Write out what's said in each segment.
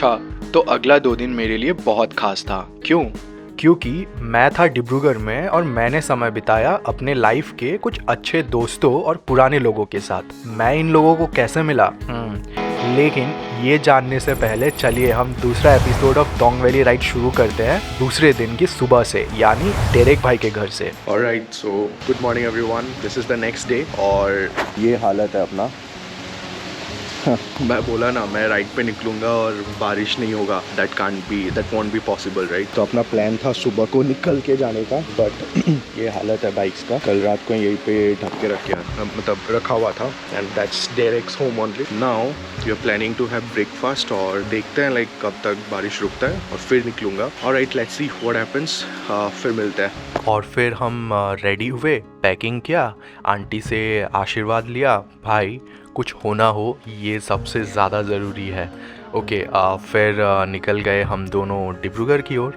अच्छा, तो अगला 2 दिन मेरे लिए बहुत खास था। क्यों? क्योंकि मैं था डिब्रूगढ़ में और मैंने समय बिताया अपने लाइफ के कुछ अच्छे दोस्तों और पुराने लोगों के साथ। मैं इन लोगों को कैसे मिला? लेकिन ये जानने से पहले चलिए हम दूसरा episode of Dong valley ride शुरू करते हैं दूसरे दिन की सुबह से, यानी डेरेक भाई के घर से। Alright, so good morning everyone, this is the next day और ये हालत है अपना। मैं बोला ना, मैं राइड पे निकलूँगा और बारिश नहीं होगा। That want be possible, right? तो अपना प्लान था सुबह को निकल के जाने का, बट ये हालत है बाइक्स का। कल रात को यहीं पे ढक के रखा हुआ था, and that's Derek's home only. Now we are planning to have breakfast और देखते हैं लाइक कब तक बारिश रुकता है और फिर निकलूँगा। Alright, let's see what happens. फिर मिलते हैं। और फिर हम रेडी हुए, पैकिंग किया, आंटी से आशीर्वाद लिया। भाई कुछ होना हो ये सबसे ज़्यादा ज़रूरी है। ओके, फिर निकल गए हम दोनों डिब्रूगढ़ की ओर।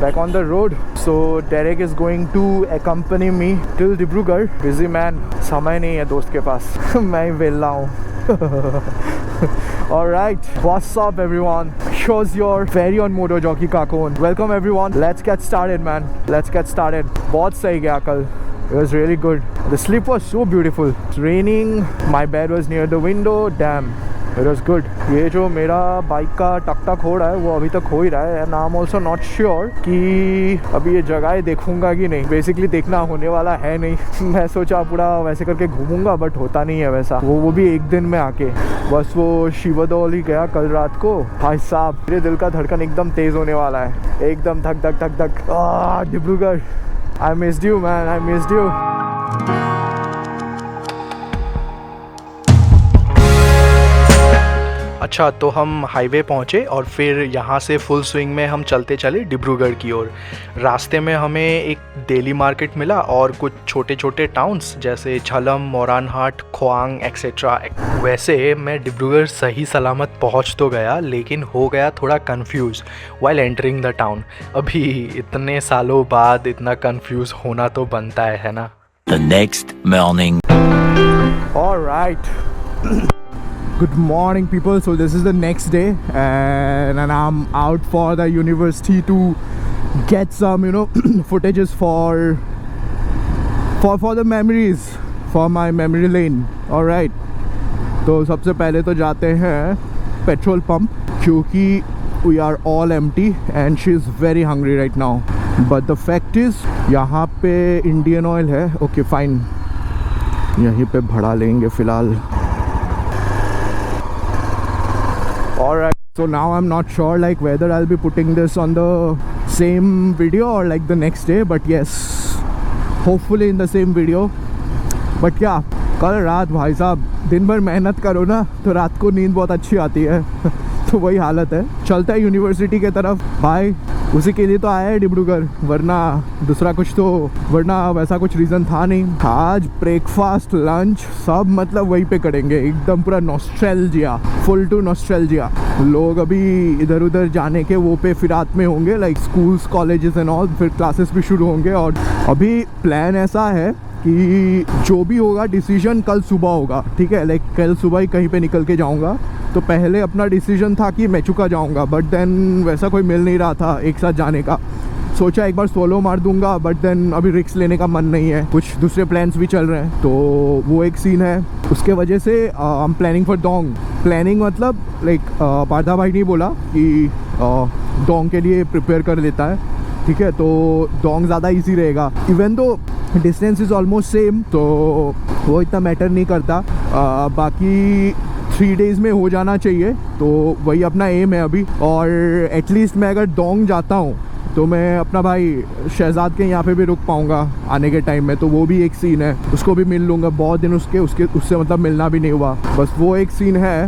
Back on the road, so Derek is going to accompany me till Dibrugarh. Busy man, समय नहीं है दोस्त के पास। मैं ही वेला हूँ। Alright, what's up everyone? Shows your very on motor jockey Kakon. Welcome everyone. Let's get started man. Let's get started. बहुत सही गया कल. It was really good. The sleep was so beautiful. It's raining. My bed was near the window. Damn. It was good. ये जो मेरा bike का टक टक हो रहा है वो अभी तक हो ही रहा है, and I'm also not sure कि अभी ये जगह देखूंगा कि नहीं। बेसिकली देखना होने वाला है नहीं। मैं सोचा पूरा वैसे करके घूमूंगा, बट होता नहीं है वैसा। वो भी एक दिन में आके बस वो शिवदौल ही गया कल रात को। भाई साहब, मेरे दिल का धड़कन एकदम तेज होने वाला है, एकदम धक धक धक धक। Dibrugarh, I missed you man, I missed you. अच्छा, तो हम हाईवे पहुँचे और फिर यहाँ से फुल स्विंग में हम चलते चले डिब्रूगढ़ की ओर। रास्ते में हमें एक डेली मार्केट मिला और कुछ छोटे छोटे टाउन्स जैसे झलम, मोरानहाट, खोआंग एक्सेट्रा। वैसे मैं डिब्रूगढ़ सही सलामत पहुँच तो गया, लेकिन हो गया थोड़ा confuse while entering the town. अभी इतने सालों बाद इतना कंफ्यूज होना तो बनता है ना। The next morning. All right. Good morning people. So this is the next day and I'm out for the university to get some footages for the memories, for my memory lane. All right. तो सबसे पहले तो जाते हैं petrol pump, क्योंकि we are all empty and she is very hungry right now. But the fact is यहाँ पे Indian oil है। ओके फाइन, यहीं पे भरा लेंगे फ़िलहाल। Alright, so now I'm not sure like whether I'll be putting this on the same video or like the next day, but yes, hopefully in the same video. But yeah, कल रात भाई साहब, दिन भर मेहनत करो ना तो रात को नींद बहुत अच्छी आती है। तो वही हालत है। चलता है यूनिवर्सिटी के तरफ भाई, उसी के लिए तो आया है डिब्रूगढ़, वरना दूसरा कुछ तो, वरना वैसा कुछ रीज़न था नहीं। आज ब्रेकफास्ट, लंच सब मतलब वहीं पे करेंगे, एकदम पूरा नॉस्टैल्जिया, फुल टू नॉस्टैल्जिया। लोग अभी इधर उधर जाने के वो पे फिरात में होंगे, like schools, colleges and all, फिर क्लासेस भी शुरू होंगे। और अभी प्लान ऐसा है कि जो भी होगा डिसीजन कल सुबह होगा, ठीक है? लाइक कल सुबह ही कहीं पे निकल के जाऊंगा। तो पहले अपना डिसीजन था कि मेचुका जाऊंगा, बट देन वैसा कोई मिल नहीं रहा था एक साथ जाने का। सोचा एक बार सोलो मार दूंगा, बट देन अभी रिस्क लेने का मन नहीं है, कुछ दूसरे प्लान्स भी चल रहे हैं, तो वो एक सीन है। उसके वजह से I am planning for Dong. Planning मतलब लाइक पार्था भाई ने बोला कि डोंग के लिए प्रिपेयर कर लेता है, ठीक है? तो डोंग ज़्यादा ईजी रहेगा, even though distance is almost same, तो वो इतना मैटर नहीं करता। बाकी 3 डेज़ में हो जाना चाहिए, तो वही अपना एम है अभी। और एटलीस्ट मैं अगर डोंग जाता हूँ तो मैं अपना भाई शहजाद के यहाँ पे भी रुक पाऊँगा आने के टाइम में, तो वो भी एक सीन है, उसको भी मिल लूँगा। बहुत दिन उससे मतलब मिलना भी नहीं हुआ, बस वो एक सीन है।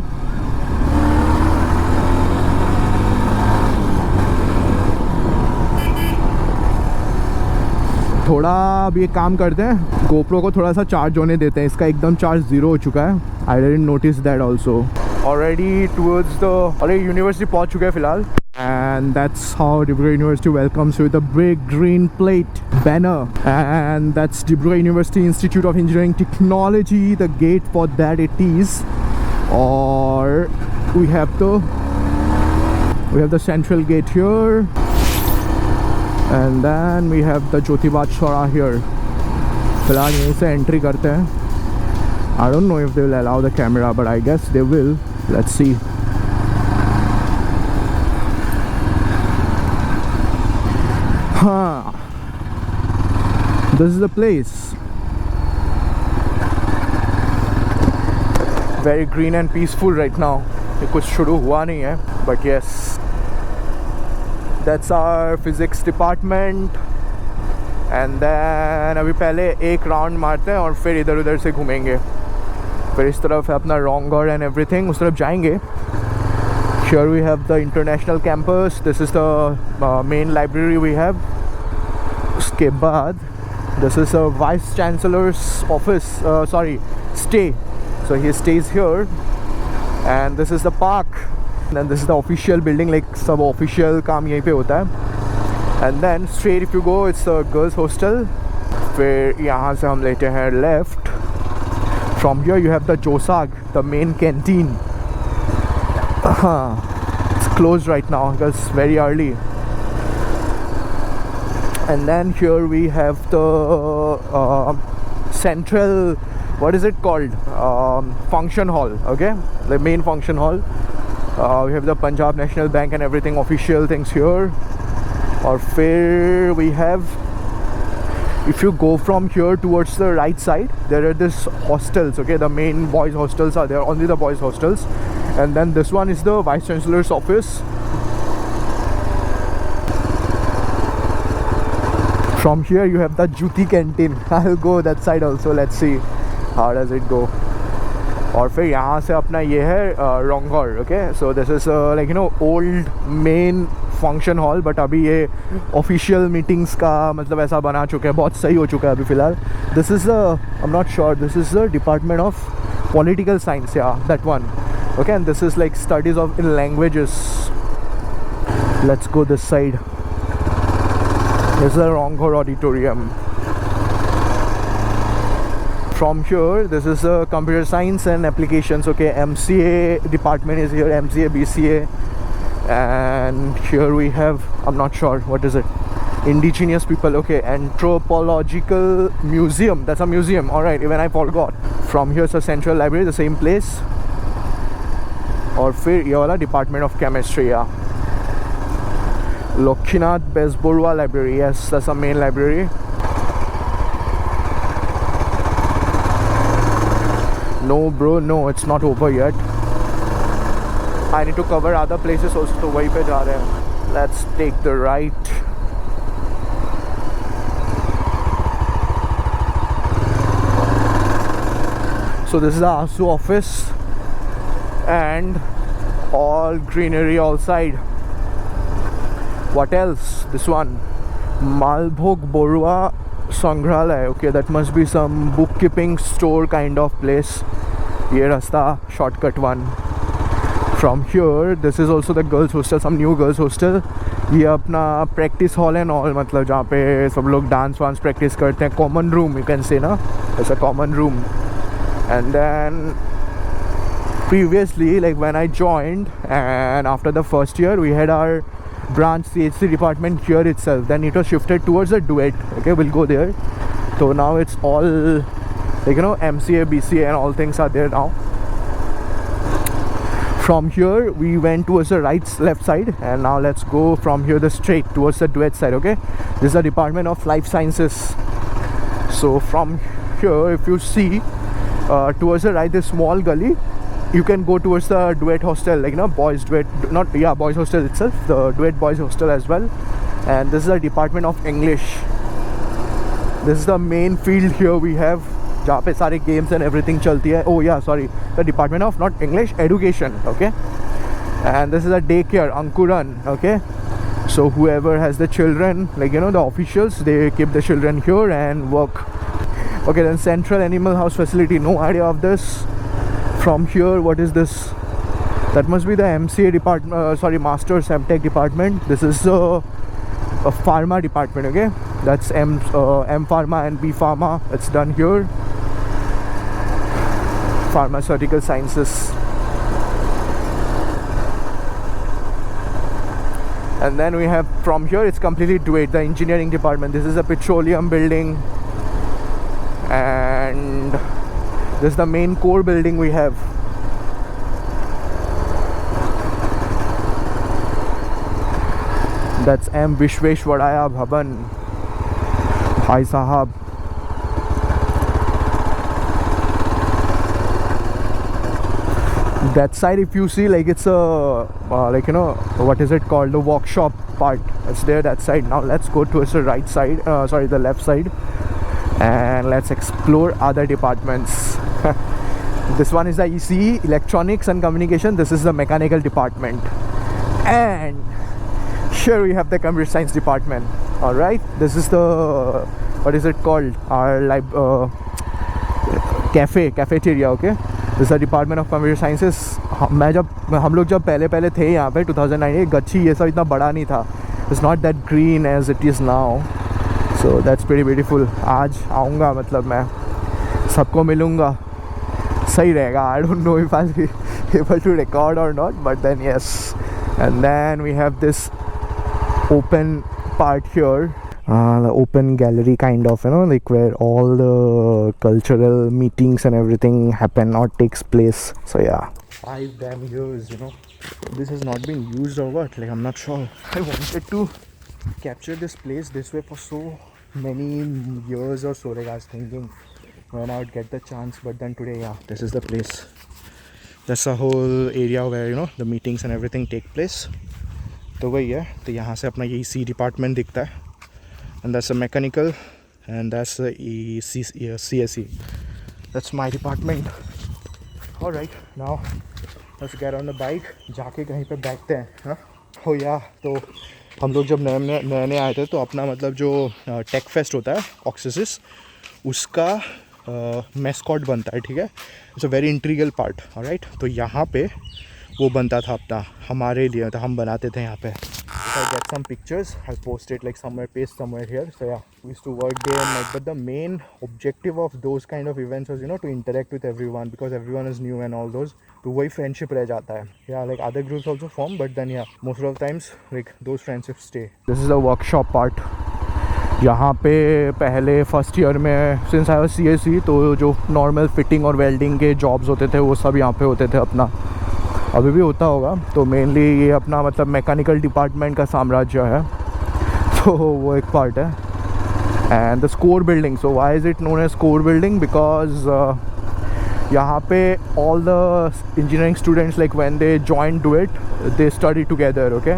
थोड़ा अब ये काम करते हैं, गोप्रो को थोड़ा सा चार्ज होने देते हैं, इसका एकदम चार्ज 0 हो चुका है। I didn't notice that also. Already towards the, अरे यूनिवर्सिटी पहुंच चुके हैं फिलहाल, and that's how Dibrugarh university welcomes with a big green plate banner, and that's Dibrugarh University Institute of Engineering Technology. The gate for that it is, or we have the We have the central gate here, and then we have the Jyotiba Chaura here. फिलहाल यहीं से entry करते हैं. I don't know if they will allow the camera, but I guess they will. Let's see. Huh. This is the place. Very green and peaceful right now. ये कुछ शुरू हुआ नहीं है, but yes. That's our physics department. And then अभी पहले एक round मारते हैं और फिर इधर उधर से घूमेंगे. फिर इस तरफ है अपना रॉन्गर and everything, उस तरफ जाएंगे. Here we have the international campus. This is the main library we have. उसके बाद this is a vice chancellor's office. Stay. So he stays here. And this is the park. And this is the official building. Like सब official काम यहीं पे होता है. And then straight if you go, it's a girls hostel. फिर यहाँ से हम लेते हैं left. From here you have the Josag, the main canteen. It's closed right now because it's very early. And then here we have the central, what is it called? Function hall, okay? The main function hall. We have the Punjab National Bank and everything, official things here. Or फिर we have, if you go from here towards the right side, there are these hostels, okay? The main boys hostels are there, only the boys hostels. And then this one is the Vice Chancellor's office. From here you have the Juti canteen. I'll go that side also. Let's see how does it go. और फिर यहाँ से अपना ये है Rang Ghar, okay? So this is like old main function hall, but अभी ये official meetings का मतलब ऐसा बना चुका है, बहुत सही हो चुका है अभी फ़िलहाल. This is I am not sure, this is the department of political science, या that one, okay? And this is like studies of in languages. Let's go this side. This is the Rang Ghar auditorium. From here, this is computer science and applications, okay? MCA department is here, MCA, BCA. And here we have, I'm not sure, what is it? Indigenous people, okay? Anthropological museum, that's a museum, alright, even I forgot. From here, so central library, the same place. और फिर ये वाला department of chemistry, yeah. Lokshinath Bezborua library, yes, that's a main library. No bro, no, it's not over yet. I need to cover other places also, तो वहीं पे जा रहे हैं. Let's take the right. So this is the ASU office and all greenery all side. What else? This one, Malbhog Borua Sangrahalaya, okay? That must be some bookkeeping store kind of place. ये रास्ता shortcut one. From here, this is also the girls hostel, some new girls hostel. ये अपना practice hall and all, मतलब जहाँ पे सब लोग dance वांस practice करते हैं. Common room, you can say ना, it's a common room. And then previously, like when I joined, and after the first year, we had our branch CHC department here itself. Then it was shifted towards the duet, okay? We'll go there. So now it's all like MCA, BCA and all things are there now. From here we went towards the left side, and now let's go from here the straight towards the duet side, okay? This is the Department of Life Sciences. So from here, if you see towards the right, this small gully, you can go towards the duet hostel, like boys duet, not, yeah, boys hostel itself, the duet boys hostel as well. And this is the Department of English. This is the main field here we have, जहाँ पे सारे games and everything चलती है. Oh yeah, sorry, the Department of not English, Education, okay? And this is a daycare, Ankuran, okay? So whoever has the children, like the officials, they keep the children here and work. Okay, then Central Animal House Facility, no idea of this. From here, what is this? That must be the MCA department, Masters MTech department. This is a pharma department, okay? That's M Pharma and B Pharma. It's done here. Pharmaceutical sciences. And then we have from here it's completely DUET, the engineering department. This is a petroleum building, and this is the main core building we have. That's M Vishveshwaraya Bhavan. Bhai Sahab. That side, if you see, like it's a like, you know, what is it called, the workshop part. It's there, that side. Now let's go towards the right side, sorry, the left side, and let's explore other departments. This one is the ECE, electronics and communication. This is the mechanical department, and here we have the computer science department. All right, this is the, what is it called, our cafeteria. Okay, this is the department of computer sciences. हम लोग जब पहले थे यहाँ पे 2009, गच्छी ये सब इतना बड़ा नहीं था. It's not that green as it is now, so that's pretty beautiful. आज आऊँगा, मतलब मैं सबको मिलूँगा, सही रहेगा. I don't know if I'll be able to record or not, but then yes. And then we have this open part here, the open gallery kind of, you know, like where all the cultural meetings and everything happen or takes place. So yeah, 5 damn years, you know, this has not been used or what, like I'm not sure. I wanted to capture this place this way for so many years or so. Like I was thinking when I would get the chance, but then today, yeah, this is the place. That's the whole area where, you know, the meetings and everything take place. तो वही है. तो यहाँ से अपना ये ECE department दिखता है, and that's a mechanical, and that's the CSE. That's my department. All right, now let's get on the bike. जाके कहीं पे बैठते हैं, हाँ. हो या तो हम लोग जब नए आए थे, तो अपना मतलब जो टेक फेस्ट होता है ऑक्सिस, उसका मैस्कॉट बनता है, ठीक है. It's a very integral part. Alright, तो यहाँ पे वो बनता था अपना हमारे लिए, तो हम बनाते थे यहाँ पे. If I get some pictures, I'll post it like somewhere, paste somewhere here. So yeah, we used to work day and night, but the main objective of those kind of events was, you know, to interact with everyone, because everyone is new and all those. तो वही friendship रह जाता है. Yeah, like other groups also form, but then yeah, most of the times like those friendships stay. This is the workshop part. यहाँ पे पहले first year में, since I was CSE, तो जो नॉर्मल फिटिंग और वेल्डिंग के jobs होते थे वो सब यहाँ पे होते थे अपना. अभी भी होता होगा. तो मेनली ये अपना मतलब मैकेनिकल डिपार्टमेंट का साम्राज्य है, तो वो एक पार्ट है. And the score building, so why is it known as score building, because यहाँ पे all the engineering students, like when they join DUET, they study together. Okay,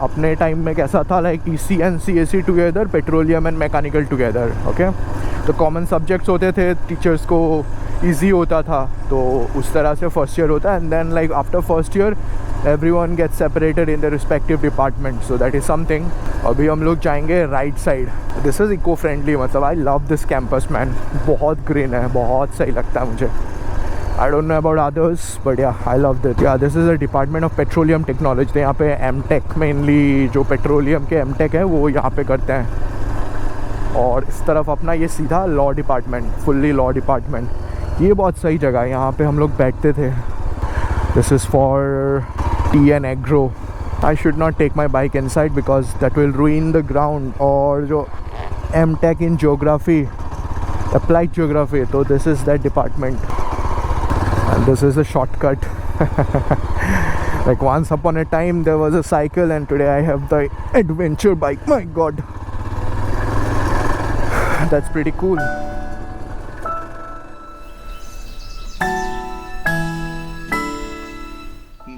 अपने टाइम में कैसा था, like ECE and CSE together, petroleum and mechanical together. Okay, तो common subjects होते थे, teachers को ईजी होता था, तो उस तरह से फर्स्ट ईयर होता है. And then like after first year everyone gets separated in their respective department, so that is something. अभी हम लोग जाएंगे right side. This is eco friendly, मतलब I love this campus man. बहुत ग्रीन है, बहुत सही लगता है मुझे. I don't know about others, but yeah, I love this. Yeah, this is a department of petroleum technology. तो यहाँ पे M.Tech mainly, जो पेट्रोलियम के M.Tech है वो यहाँ पे करते हैं. और इस तरफ अपना ये सीधा law department, fully law department. ये बहुत सही जगह है, यहाँ पे हम लोग बैठते थे. This is for tea and agro. I should not take my bike inside because that will ruin the ground. और जो M.Tech in geography, applied geography, so this is that department. And this is a shortcut. Like once upon a time there was a cycle, and today I have the adventure bike. My god, that's pretty cool.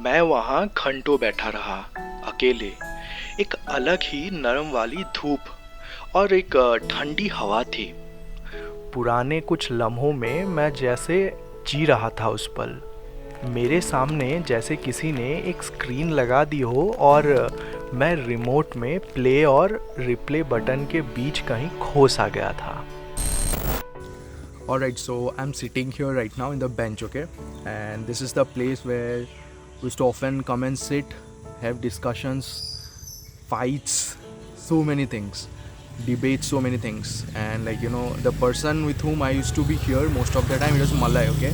मैं वहाँ घंटों बैठा रहा अकेले. एक अलग ही नरम वाली धूप और एक ठंडी हवा थी. पुराने कुछ लम्हों में मैं जैसे जी रहा था उस पल. मेरे सामने जैसे किसी ने एक स्क्रीन लगा दी हो और मैं रिमोट में प्ले और रिप्ले बटन के बीच कहीं खो सा गया था. Alright, so I'm sitting here right now in the bench, okay? And this is the place where we used to often come and sit, have discussions, fights, so many things, debate so many things. And like, you know, the person with whom I used to be here most of the time, it was Malay, okay?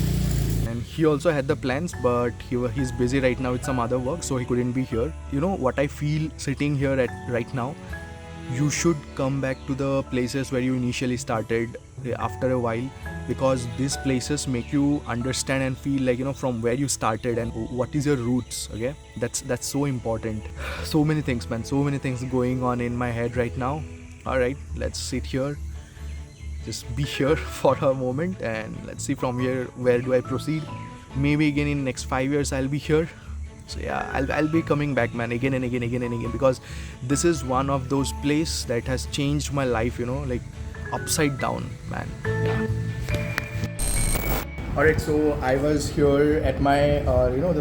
And he also had the plans, but he's busy right now with some other work, so he couldn't be here. You know what I feel sitting here at right now? You should come back to the places where you initially started after a while, because these places make you understand and feel like, you know, from where you started and what is your roots. Okay, that's so important. So many things, man, so many things going on in my head right now. All right, let's sit here, just be here for a moment, and let's see from here where do I proceed. Maybe again in next 5 years I'll be here. So yeah, I'll be coming back, man, again and again, because this is one of those places that has changed my life, you know, like upside down, man. Yeah. Alright, so I was here at my,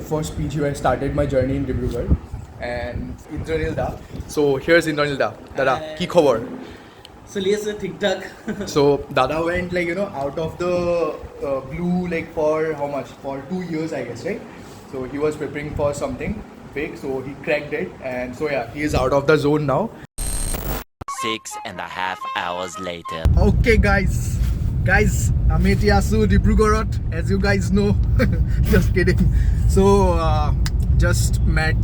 the first PG where I started my journey in Dibrugarh, and Indranil Da. So here's Indranil Da. Dada, ki khobor? चलिए sir ठीक ठाक. So Dada went, like, you know, out of the blue, like, for how much? For 2 years, I guess, right? So he was preparing for something big, so he cracked it, and so yeah, he is out of the zone now. 6.5 hours later. Okay, guys, Ametiasu Dibrugarh, as you guys know. Just kidding. So just met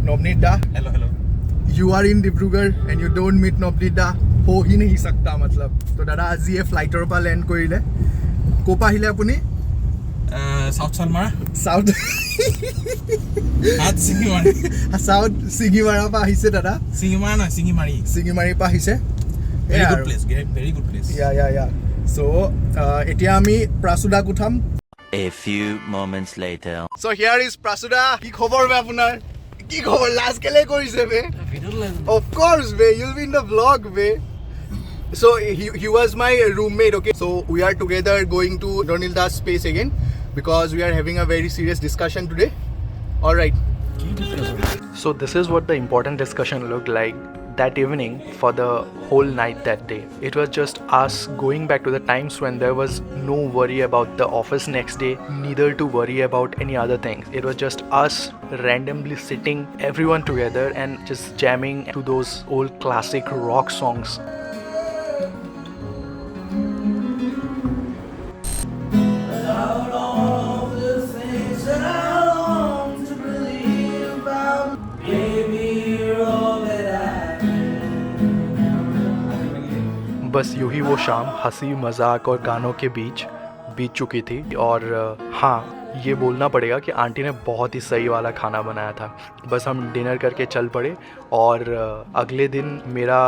Nobnit Da. Hello. You are in Dibrugarh and you don't meet Nobnit Da. हो ही नहीं सकता मतलब. तो दादा आज ये फ्लाइटर पर land करिले. कोपा आहिले आपुनी? साउथ सलमारा. साउथ. आज सिंगिमारी. साउथ सिंगिमारा पा आहिसे दादा. सिंगिमारा ना सिंगिमारी. सिंगिमारी पा आहिसे. Very good place. Very good place. Yeah. So এতিয়া আমি প্ৰাসুদা কুঠাম. A few moments later. So here is Prasuda. কি খবৰ বে আপোনাৰ? কি খবৰ? লাজ কেলে কৰিছে বে? Of course বে, you'll be in the vlog বে. So he was my roommate, okay? So we are together going to Indranil Da's space again because we are having a very serious discussion today. All right. So this is what the important discussion looked like that evening for the whole night that day. It was just us going back to the times when there was no worry about the office next day, neither to worry about any other things. It was just us randomly sitting, everyone together, and just jamming to those old classic rock songs. बस यूं ही वो शाम हंसी मजाक और गानों के बीच बीत चुकी थी. और हाँ, ये बोलना पड़ेगा कि आंटी ने बहुत ही सही वाला खाना बनाया था. बस हम डिनर करके चल पड़े और अगले दिन मेरा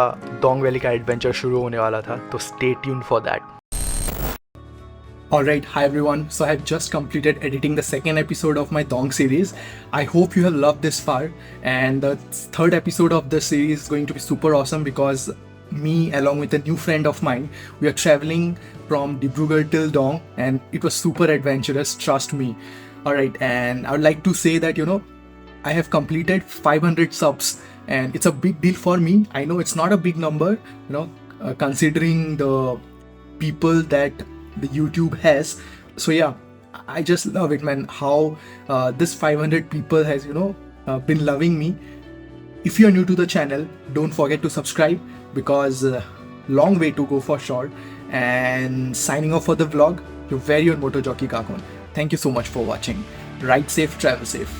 डोंग वैली का एडवेंचर शुरू होने वाला था. तो stay tuned for that. Alright, hi everyone. So I have just completed editing the second episode of my Dong series. I hope you have loved this far, and the third episode of the series is going to be super awesome because me along with a new friend of mine, we are traveling from Dibrugarh till Dong, and it was super adventurous, trust me. Alright, and I would like to say that, you know, I have completed 500 subs, and it's a big deal for me. I know it's not a big number, you know, considering the people that the YouTube has. So yeah, I just love it, man, how this 500 people has, you know, been loving me. If you are new to the channel, don't forget to subscribe because long way to go for sure. And signing off for the vlog, your very own Motor Jockey Kakon. Thank you so much for watching. Ride safe, travel safe.